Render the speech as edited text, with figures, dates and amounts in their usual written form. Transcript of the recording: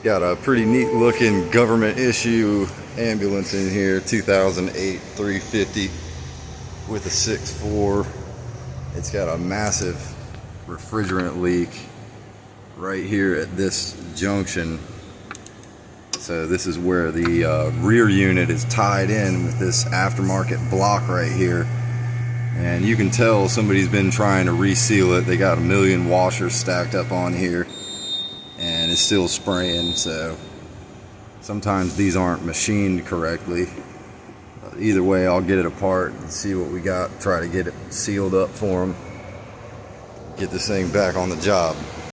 Got a pretty neat looking government issue ambulance in here, 2008 350 with a 6.4. It's got a massive refrigerant leak right here at this junction. So this is where the rear unit is tied in with this aftermarket block right here. And you can tell somebody's been trying to reseal it. They got a million washers stacked up on here and it's still spraying, so sometimes these aren't machined correctly. But either way, I'll get it apart and see what we got, try to get it sealed up for them, get this thing back on the job.